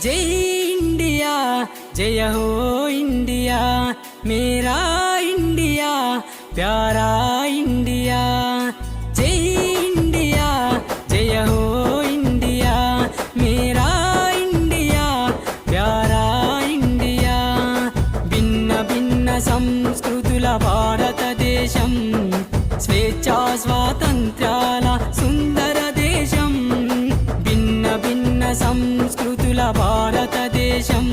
जय इंडिया जय हो इंडिया, मेरा इंडिया प्यारा इंडिया। जय इंडिया जय हो इंडिया, मेरा इंडिया प्यारा इंडिया। भिन्न भिन्न संस्कृतुल भारतदेशं, स्वेच्छा स्वातंत्र्याल सुंदर देशं। भिन्न भिन्न संस्कृतुल भारतदेशं,